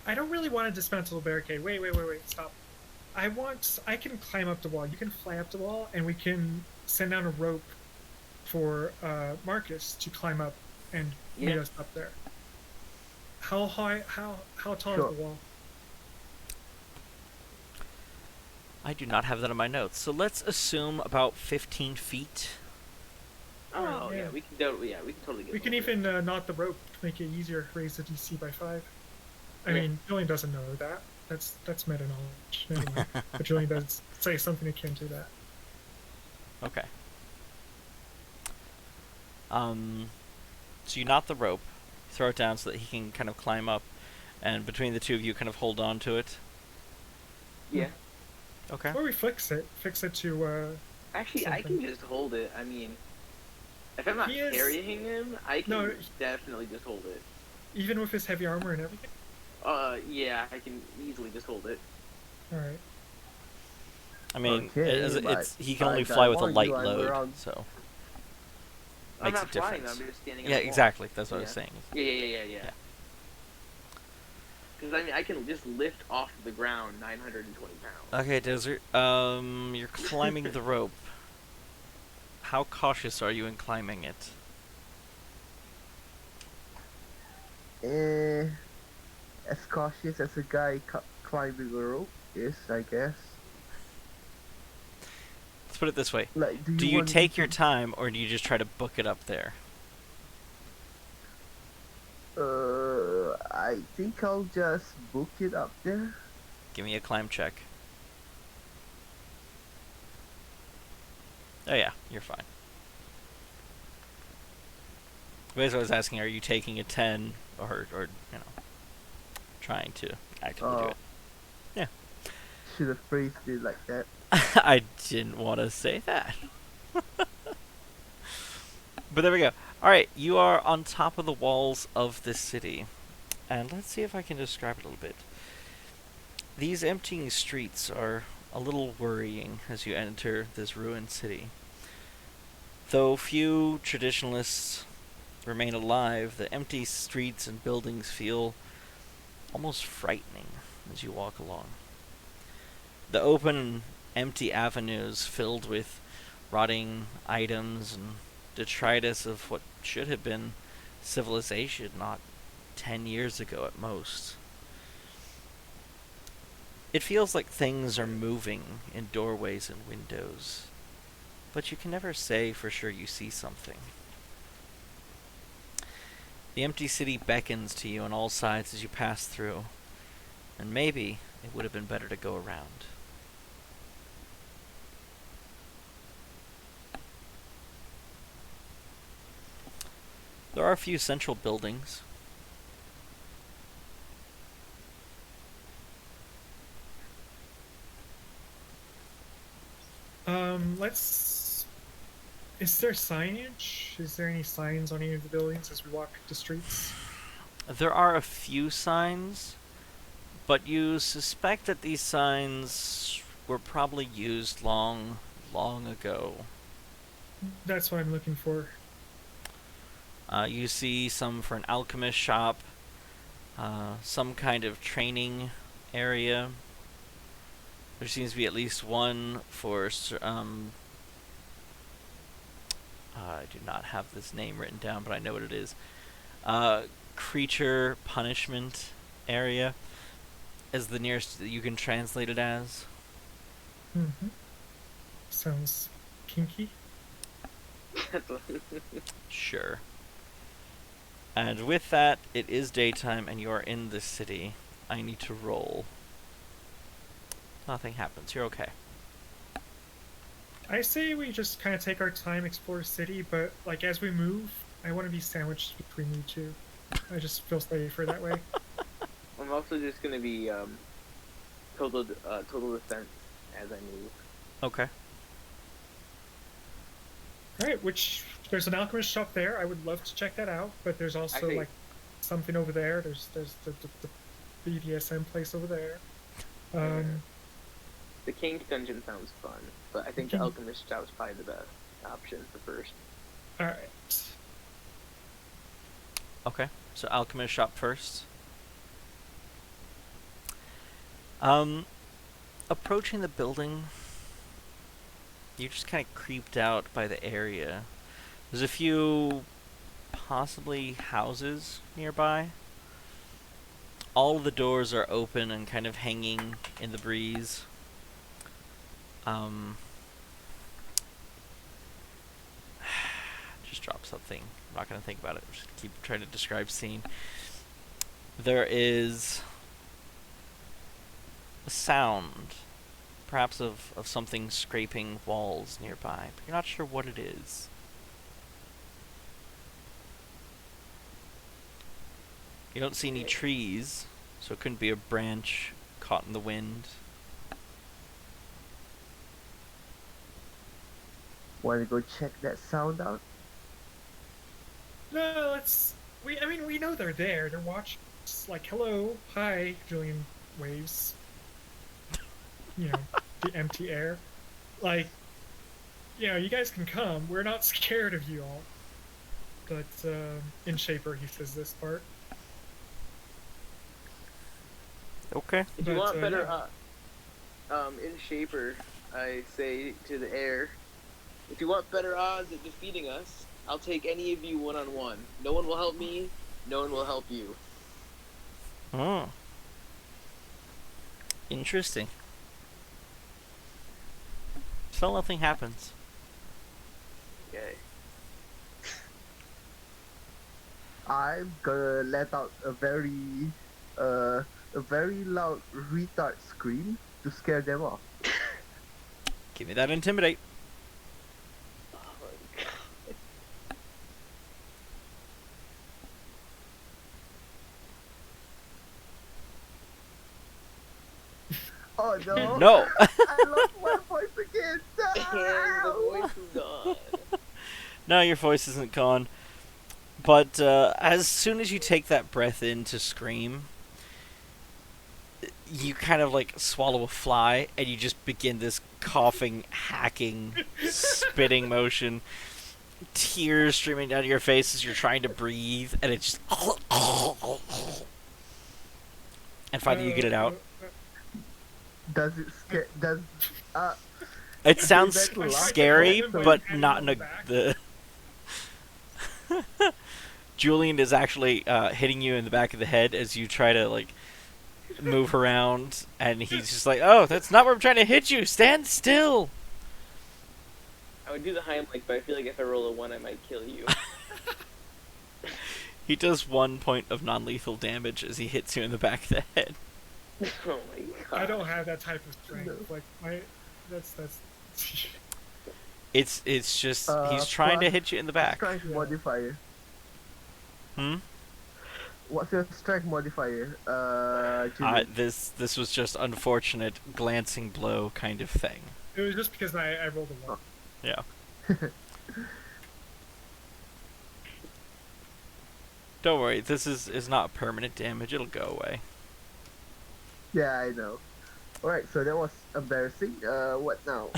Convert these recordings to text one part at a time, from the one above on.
I don't really want to dismantle the barricade. Wait, stop. I can climb up the wall. You can fly up the wall, and we can send down a rope for Marcus to climb up and meet Yeah. us up there. How high? How tall is Sure. the wall? I do not have that in my notes. So let's assume about 15 feet. All right, Oh yeah. yeah, we can go. Yeah, we can totally get. We can over it. even knot the rope to make it easier. Raise the DC by 5. I Yeah. mean, Julian doesn't know that. That's meta knowledge anyway. But Julian does say something akin to that. Okay. So you knot the rope, throw it down so that he can kind of climb up, and between the two of you kind of hold on to it. Yeah. Okay. Or we fix it to Actually, I something. can just hold it. I mean, if I'm not He is- carrying him, I can No. definitely just hold it. Even with his heavy armor and everything. Yeah, I can easily just hold it. All right. I mean, Okay, it's he can I only got fly with a one, light you are load, wrong. so I'm makes not a flying. difference. I'm just standing. Yeah, on the wall. exactly. That's what I was Yeah. saying. Yeah. Because I mean, I can just lift off the ground 920 pounds. Okay, Desert. You're climbing the rope. How cautious are you in climbing it? As cautious as a guy climbing a rope is, I guess. Let's put it this way. Like, Do you want me take to- your time, or do you just try to book it up there? I think I'll just book it up there. Give me a climb check. Oh yeah, you're fine. Basically, I was asking, are you taking a 10, or you know, trying to actively do it? Yeah. Should have phrased it like that. I didn't want to say that. But there we go. Alright, you are on top of the walls of this city. And let's see if I can describe it a little bit. These emptying streets are a little worrying as you enter this ruined city. Though few traditionalists remain alive, the empty streets and buildings feel almost frightening as you walk along. The open, empty avenues filled with rotting items and detritus of what should have been civilization not 10 years ago at most. It feels like things are moving in doorways and windows, but you can never say for sure you see something. The empty city beckons to you on all sides as you pass through, and maybe it would have been better to go around. There are a few central buildings. Let's. Is there signage? Is there any signs on any of the buildings as we walk the streets? There are a few signs, but you suspect that these signs were probably used long, long ago. That's what I'm looking for. You see some for an alchemist shop, some kind of training area. There seems to be at least one for I do not have this name written down, but I know what it is. Creature punishment area is the nearest that you can translate it as. Mm-hmm. Sounds kinky. Sure. And with that, it is daytime and you are in the city. I need to roll. Nothing happens. You're okay. I say we just kind of take our time, explore the city, but like as we move, I want to be sandwiched between you two. I just feel safer that way. I'm also just gonna be total defense as I move. Okay. All right, which there's an alchemist shop there. I would love to check that out, but there's also like something over there. There's the BDSM place over there. The King's Dungeon sounds fun, but I think the Alchemist Shop is probably the best option for first. All right. Okay. So alchemist shop first. Approaching the building, you're just kind of creeped out by the area. There's a few possibly houses nearby. All of the doors are open and kind of hanging in the breeze. Just drop something. I'm not going to think about it. Just keep trying to describe scene. There is a sound, perhaps of something scraping walls nearby, but you're not sure what it is. You don't see any trees, so it couldn't be a branch caught in the wind. Want to go check that sound out? No, let's. I mean, we know they're there. They're watching. It's like, hello, hi, Julian waves. You know, the empty air. Like, you know, you guys can come. We're not scared of you all. But in Shaper, he says this part. Okay. If you want better, yeah. in Shaper, I say to the air, if you want better odds at defeating us, I'll take any of you one-on-one. No one will help me, no one will help you. Oh. Interesting. So nothing happens. Okay. I'm gonna let out a very loud retard scream to scare them off. Give me that intimidate. Oh my god. Oh no! No. I lost my voice again. And the voice is gone. No, your voice isn't gone. But as soon as you take that breath in to scream, you kind of like swallow a fly and you just begin this coughing, hacking, spitting motion. Tears streaming down your face as you're trying to breathe, and it just... And finally you get it out. Does it scare? It sounds Is that scary, loud? but not in a... the. Julian is actually hitting you in the back of the head as you try to, like, move around, and he's just like, oh, that's not where I'm trying to hit you! Stand still! I would do the Heimlich, but I feel like if I roll a 1, I might kill you. He does 1 point of non-lethal damage as he hits you in the back of the head. Oh my god. I don't have that type of strength. Like that's. It's just he's trying to hit you in the back. Strength modifier. Hmm? What's your strength modifier? Julian? This was just unfortunate glancing blow kind of thing. It was just because I rolled a 1. Yeah. Don't worry, this is not permanent damage. It'll go away. Yeah, I know. Alright, so that was embarrassing. What now?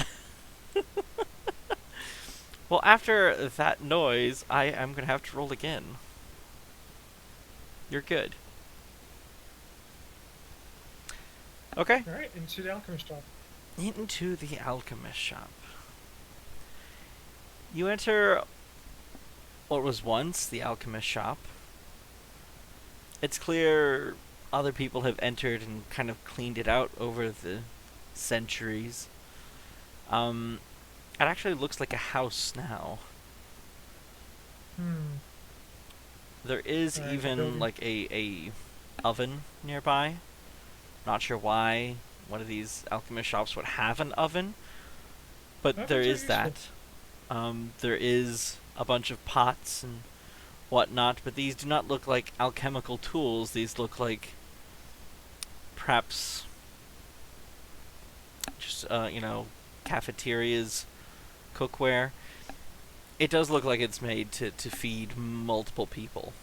Well, after that noise, I am gonna have to roll again. You're good. Okay. All right, into the alchemist shop. Into the alchemist shop. You enter what was once the alchemist shop. It's clear other people have entered and kind of cleaned it out over the centuries. It actually looks like a house now. There is even building. like a oven nearby. Not sure why one of these alchemist shops would have an oven, but Ovens there are is that. There is a bunch of pots and whatnot, but these do not look like alchemical tools. These look like perhaps just cafeterias, cookware. It does look like it's made to feed multiple people.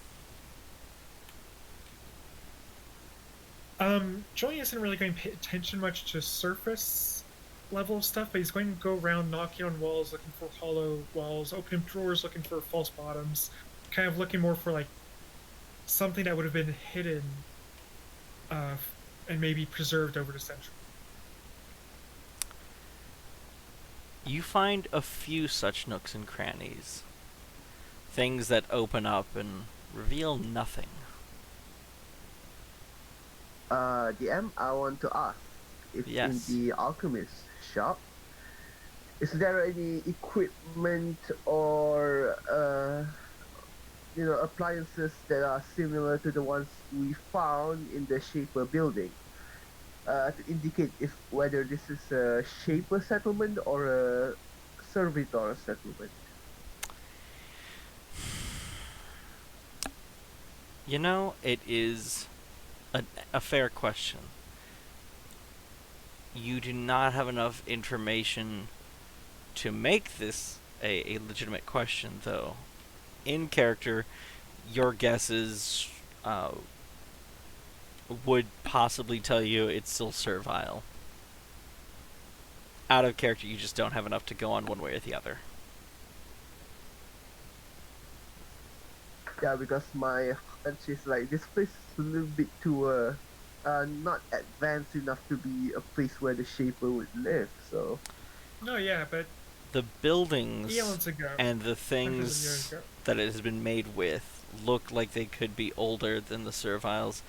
Julian isn't really going to pay attention much to surface level stuff, but he's going to go around knocking on walls, looking for hollow walls, opening drawers, looking for false bottoms, kind of looking more for like something that would have been hidden and maybe preserved over the century. You find a few such nooks and crannies. Things that open up and reveal nothing. DM, I want to ask if Yes. in the alchemist shop, is there any equipment or appliances that are similar to the ones we found in the Shaper building? To indicate if whether this is a Shaper settlement or a servitor settlement. You know, it is a fair question. You do not have enough information to make this a legitimate question, though. In character, your guesses would possibly tell you it's still servile. Out of character, you just don't have enough to go on one way or the other. Yeah, because my hunch is like this place is a little bit too not advanced enough to be a place where the Shaper would live. So No, yeah, but The buildings eons ago, and the hundreds of years things ago. that it has been made with look like they could be older than the serviles,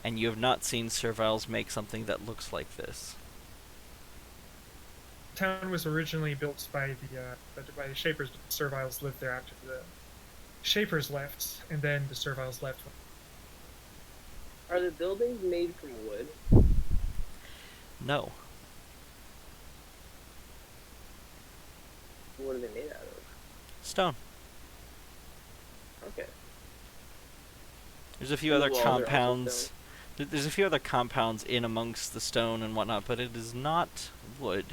and you have not seen serviles make something that looks like this. Town was originally built by the Shapers, but the Serviles lived there after the Shapers left, and then the Serviles left. Are the buildings made from wood? No. What are they made out of? Stone. Okay. There's a few The other walls are also compounds. stone. There's a few other compounds in amongst the stone and whatnot, but it is not wood.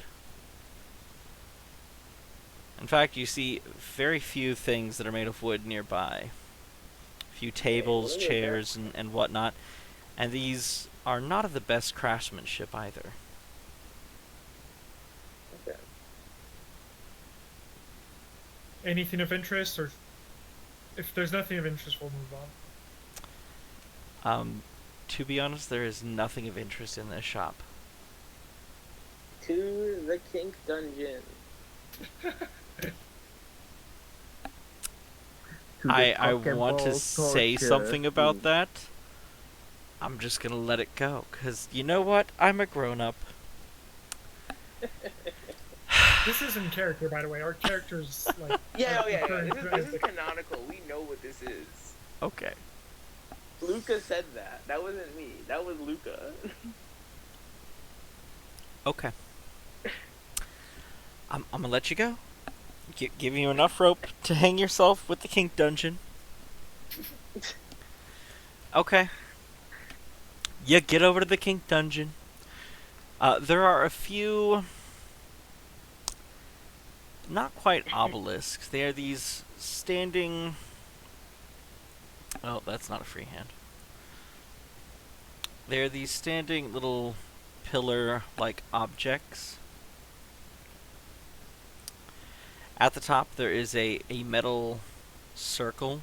In fact, you see very few things that are made of wood nearby. A few tables, what are they chairs, and whatnot. And these are not of the best craftsmanship either. Okay. Anything of interest, or if there's nothing of interest, we'll move on. To be honest, there is nothing of interest in this shop. To the kink dungeon. to the I cock and want to ball say torture something about scene. that. I'm just gonna let it go, because you know what? I'm a grown-up. This is in character, by the way. Our characters, like, Yeah, are oh yeah, referring yeah. to This as is canonical. We know what this is. Okay. Luca said that. That wasn't me. That was Luca. Okay. I'm gonna let you go. Give you enough rope to hang yourself with the kink dungeon. Okay. You get over to the kink dungeon. There are a few, not quite obelisks. They are these standing. Oh, that's not a freehand. They are these standing little pillar-like objects. At the top, there is a metal circle.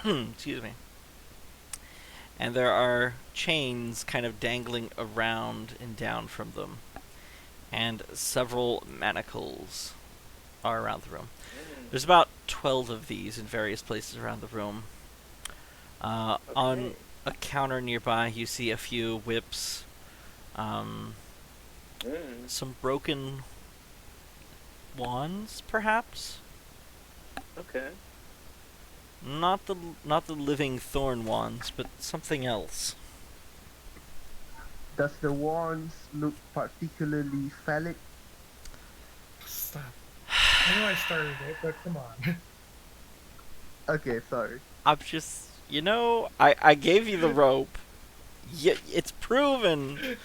Excuse me. And there are chains kind of dangling around and down from them. And several manacles are around the room. There's about 12 of these in various places around the room. On a counter nearby, you see a few whips, some broken wands, perhaps? Okay. Not the living thorn wands, but something else. Does the wands look particularly phallic? Stop. I know I started it, but come on. Okay, sorry. I'm just, I gave you the rope. It's proven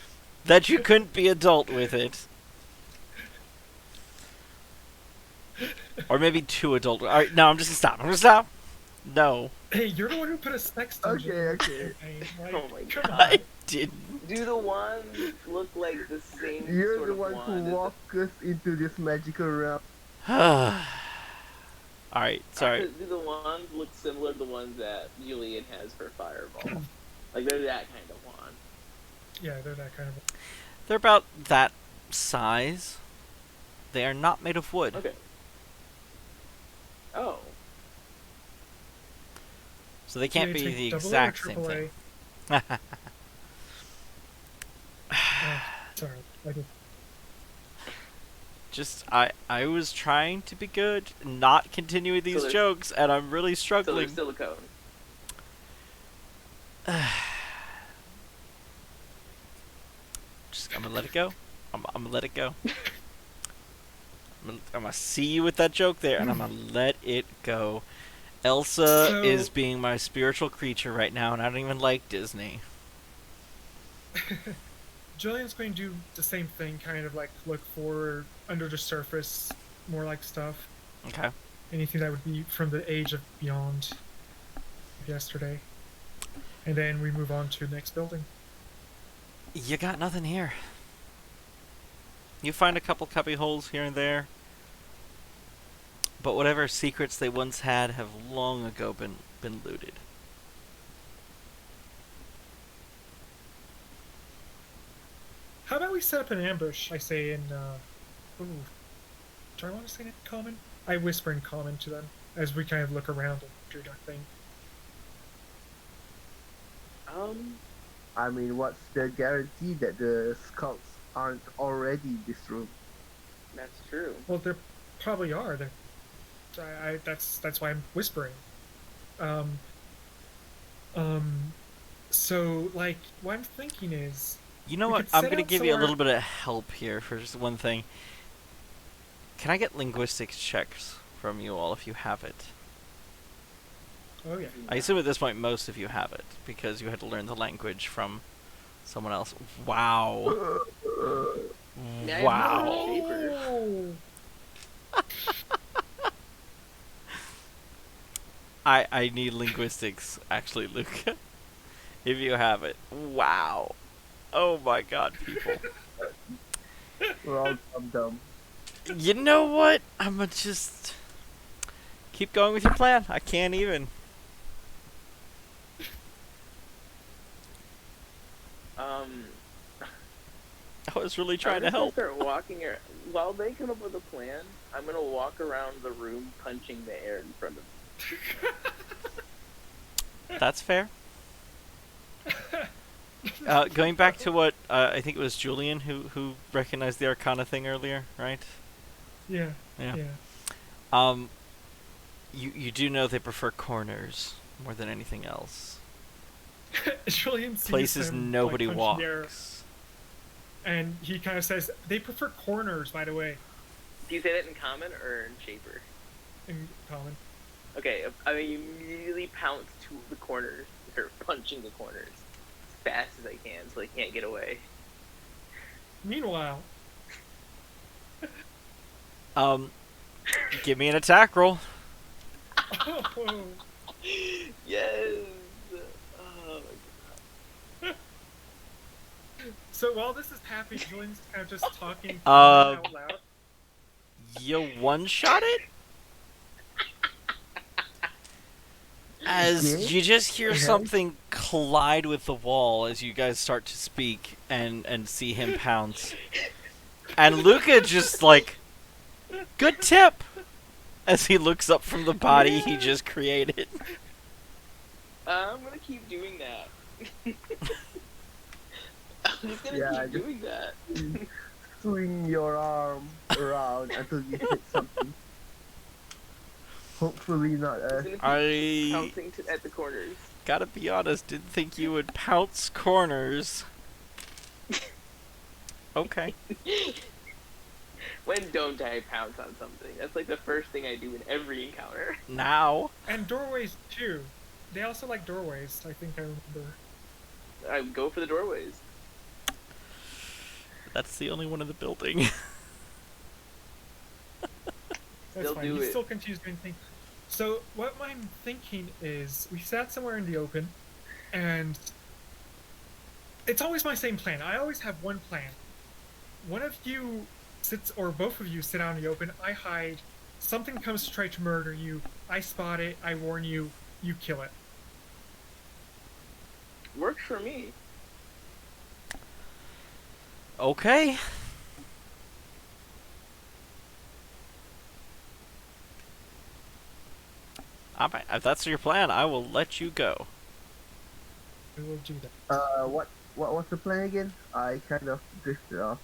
that you couldn't be adult with it. Or maybe too adult. Alright, no, I'm just gonna stop. No. Hey, you're the one who put a sex dungeon in Okay. the campaign. Like, Oh my come God. I on. didn't. Do the wands look like the same You're sort the of one wand who as the- walked us into this magical realm. Alright, sorry. Do the wands look similar to the ones that Julian has for Fireball? Like they're that kind of wand. Yeah, they're that kind of. They're about that size. They are not made of wood. Okay. Oh. So they Do can't they be take the double A or exact same triple thing. A? Sorry, I did. Just I was trying to be good, not continue with these there's- jokes, and I'm really So they're struggling. silicone. I'm gonna let it go. I'm gonna let it go. I'm gonna see you with that joke there, and I'm gonna let it go. Elsa So- is being my spiritual creature right now, and I don't even like Disney. Julian's going to do the same thing, kind of like look for under the surface, more like stuff. Okay. Anything that would be from the age of beyond yesterday. And then we move on to the next building. You got nothing here. You find a couple cubby holes here and there, but whatever secrets they once had have long ago been looted. How about we set up an ambush, I say in, ooh, do I want to say it in common? I whisper in common to them as we kind of look around and do our thing. I mean, what's the guarantee that the scouts aren't already in this room? That's true. Well, there probably are. That's why I'm whispering. So, like, what I'm thinking is... You know We what? could I'm set gonna out give you a somewhere- little bit of help here for just one thing. Can I get linguistics checks from you all if you have it? Oh, yeah. I assume at this point most of you have it, because you had to learn the language from someone else. Wow. Yeah, I Wow. have Shaper. Oh! I need linguistics, actually, Luca. If you have it. Wow. Oh my god, people. We're all dumb. You know what? I'm gonna just keep going with your plan. I can't even. I was really trying to I'm help. gonna start walking around. While they come up with a plan, I'm gonna walk around the room punching the air in front of me. That's fair. Going back to what I think it was Julian who recognized the Arcana thing earlier, right? Yeah. Yeah. Yeah. You do know they prefer corners more than anything else. Julian sees Places him, nobody like, punching the air, walks. and he kind of says, they prefer corners, by the way, Do you say that in common or in Shaper? in common. Okay, I immediately pounce to the corners, or punching the corners as fast as I can, so they can't get away. Meanwhile, Give me an attack roll. oh, Yes. Oh my so while this is happening, Julian's kind of just talking Um, out loud. You one-shot it? As Yeah. you just hear Okay. something collide with the wall as you guys start to speak and see him pounce. And Luca just like, good tip! As he looks up from the body he just created. I'm gonna keep doing that. I'm just gonna Yeah, keep just- doing that. Swing your arm around until you hit something. Hopefully not I'm us. just gonna keep I pouncing at the corners. gotta be honest, didn't think you would pounce corners. Okay. When don't I pounce on something? That's like the first thing I do in every encounter. Now. And doorways, too. They also like doorways, I think I remember. I go for the doorways. That's the only one in the building. That's Still fine. do He's it. still confused by anything. So what I'm thinking is, we sat somewhere in the open, and it's always my same plan. I always have one plan. One of you sits, or both of you sit out in the open. I hide. Something comes to try to murder you. I spot it. I warn you. You kill it. Works for me. Okay. Alright, if that's your plan, I will let you go. We will do that. What was the plan again? I kind of drifted off.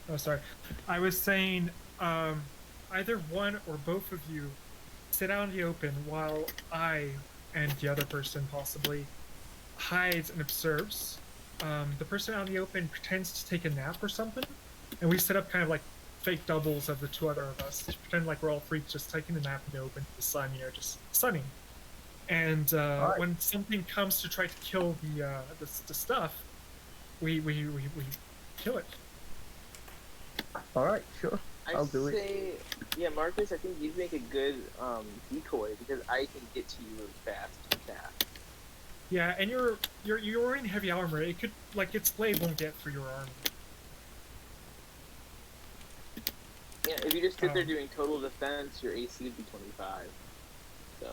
Oh, sorry. I was saying, either one or both of you sit out in the open while I and the other person possibly hides and observes. The person out in the open pretends to take a nap or something, and we set up kind of like fake doubles of the two other of us, to pretend like we're all three just taking a nap in the open, the sun, just sunning. And Alright. when something comes to try to kill the stuff, we kill it. All right, sure. I'll do it. say, yeah, Marcus, I think you'd make a good decoy because I can get to you really fast to attack. Yeah, and you're wearing heavy armor. It could like its blade won't get through your armor. Yeah, if you just sit there doing total defense, your AC would be 25. So.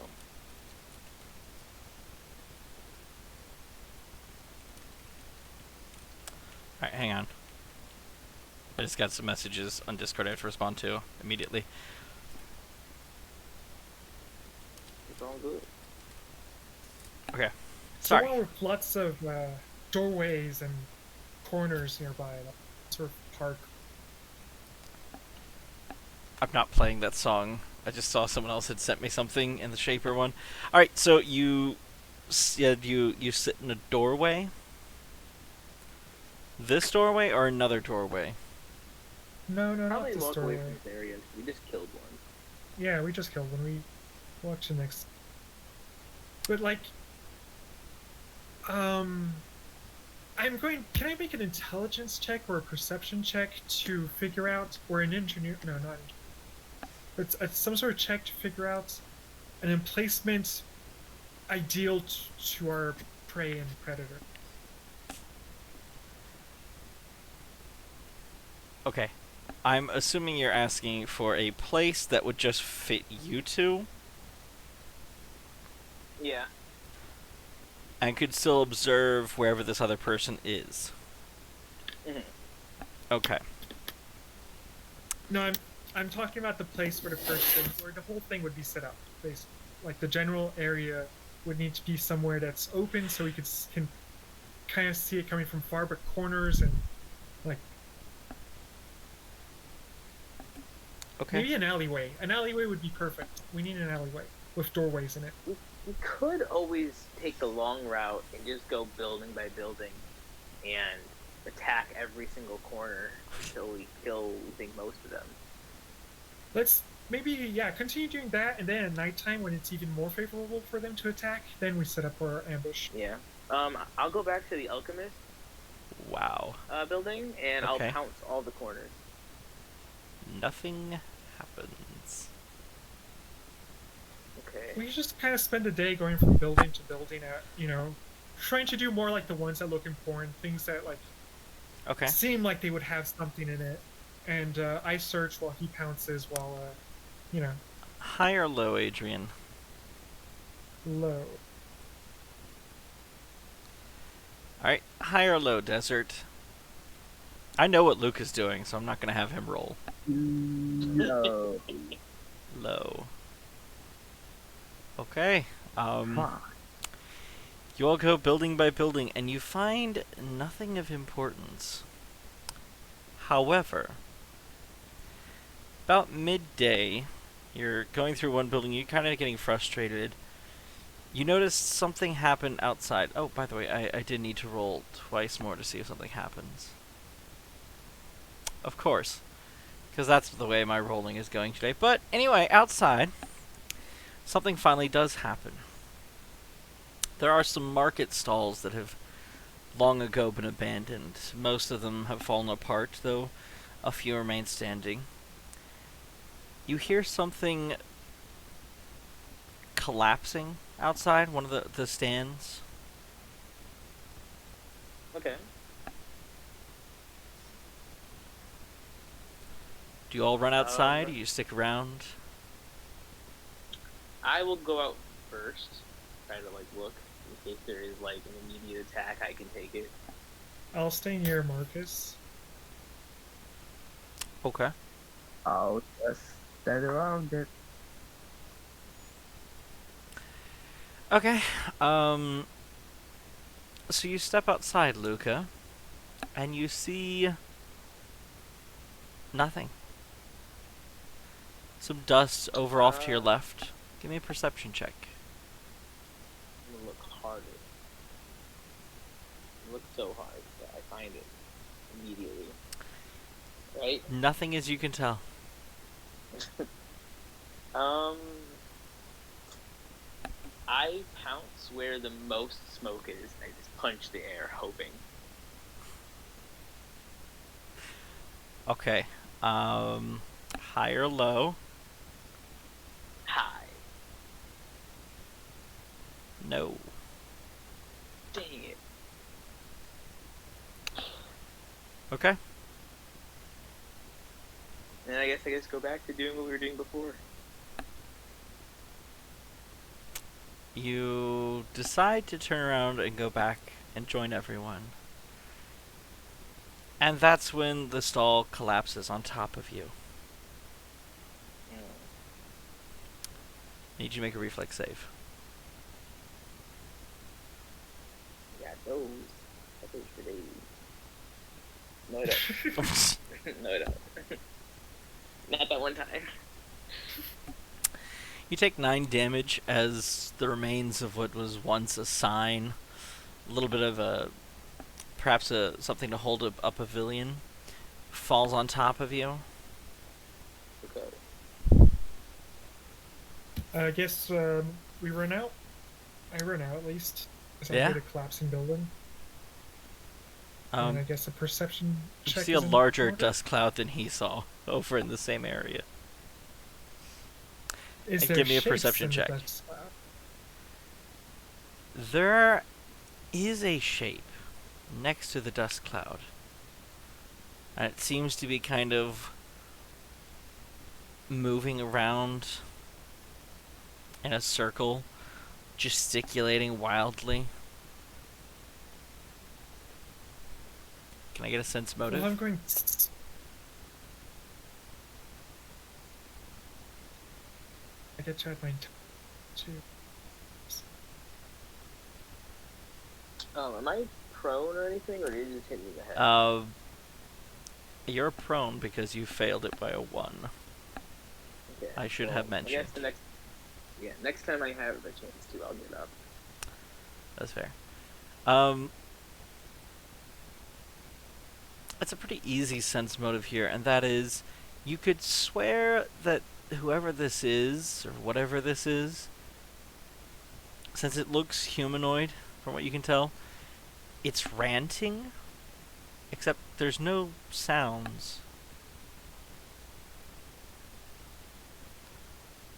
Alright, hang on. I just got some messages on Discord I have to respond to immediately. It's all good. Okay. So Sorry. while with lots of doorways and corners nearby, like sort of park. I'm not playing that song. I just saw someone else had sent me something in the Shaper one. Alright, so you said you sit in a doorway? This doorway or another doorway? No, not Probably this walk away doorway. from this area. We just killed one. Yeah, we just killed one. We watch the next. But like, I'm going. Can I make an intelligence check or a perception check to figure out, or an engineer? No, not. It's some sort of check to figure out an emplacement ideal to our prey and predator. Okay. I'm assuming you're asking for a place that would just fit you two Yeah. and could still observe wherever this other person is. Mhm. Okay. No, I'm talking about the place where the whole thing would be set up. Basically, like the general area would need to be somewhere that's open, so we can kind of see it coming from far, but corners and like Okay. maybe an alleyway. An alleyway would be perfect. We need an alleyway with doorways in it. We could always take the long route and just go building by building and attack every single corner until we kill, we think, most of them. Let's maybe continue doing that, and then at nighttime when it's even more favorable for them to attack, then we set up our ambush. Yeah. I'll go back to the alchemist Wow. building and Okay. I'll pounce all the corners. Nothing happens. Okay. We just kind of spend a day going from building to building at trying to do more like the ones that look important, things that like Okay. seem like they would have something in it. And I search while he pounces while High or low, Adrian? low. Alright, high or low, Desert? I know what Luke is doing, so I'm not going to have him roll. No. Low. Okay. Fuck. You all go building by building, and you find nothing of importance. However, about midday, you're going through one building, you're kind of getting frustrated. You notice something happen outside. Oh, by the way, I did need to roll twice more to see if something happens. Of course, because that's the way my rolling is going today. But anyway, outside, something finally does happen. There are some market stalls that have long ago been abandoned. Most of them have fallen apart, though a few remain standing. You hear something collapsing outside one of the stands. Okay. Do you all run outside, or you stick around? I will go out first, try to like look in case there is like an immediate attack. I can take it. I'll stay near Marcus. Okay. I'll just stand around it. Okay. Um. So you step outside, Luca, and you see nothing. Some dust over off to your left. Give me a perception check. I'm gonna look harder. Look so hard that I find it immediately. Right? Nothing as you can tell. Um, I pounce where the most smoke is, and I just punch the air, hoping. Okay. High or low? High. No. Dang it. Okay. And I guess go back to doing what we were doing before. You decide to turn around and go back and join everyone. And that's when the stall collapses on top of you. Need you to make a reflex save. Yeah, those. That goes for days. No, I don't. No, I don't. Not that one time. You take 9 damage as the remains of what was once a sign, a little bit of a, perhaps something to hold up a pavilion, falls on top of you. Okay. I guess we run out. I run out at least. As I Yeah. hit a collapsing building. And I guess a perception You check. see a is in larger order? dust cloud than he saw over in the same area. Is and there give me a shapes perception in the check. dust cloud? There is a shape next to the dust cloud. And it seems to be kind of moving around in a circle, gesticulating wildly. Can I get a sense motive? Well, I'm going. I get to add my too. Am I prone or anything, or did it just hit me in the head? You're prone because you failed it by a 1. Okay. I should well, have mentioned. I guess next time I have the chance to, I'll get up. That's fair. It's a pretty easy sense motive here, and that is, you could swear that whoever this is, or whatever this is, since it looks humanoid, from what you can tell, it's ranting, except there's no sounds.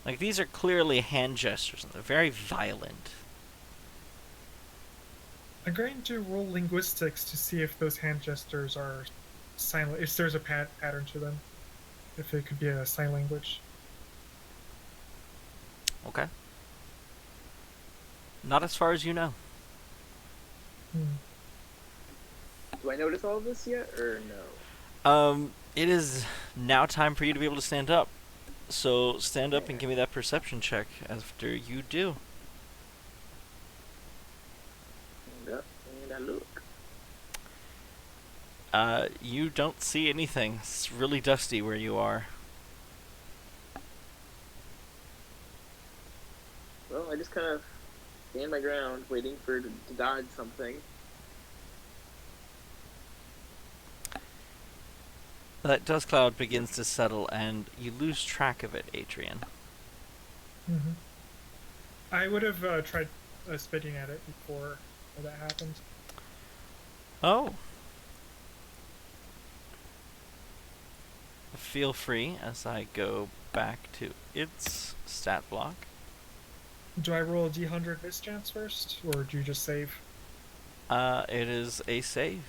Like, these are clearly hand gestures, and they're very violent. I'm going to roll linguistics to see if those hand gestures are silent. If there's a pattern to them, if it could be a sign language. Okay. Not as far as you know. Do I notice all of this yet, or no? It is now time for you to be able to stand up. So stand up and give me that perception check after you do. Stand up and I look. You don't see anything. It's really dusty where you are. Well, I just kind of stand my ground, waiting for it to dodge something. That dust cloud begins to settle, and you lose track of it, Adrian. Mm-hmm. I would have tried spitting at it before that happened. Oh. Feel free as I go back to its stat block. Do I roll a D100 mischance first, or do you just save? It is a save.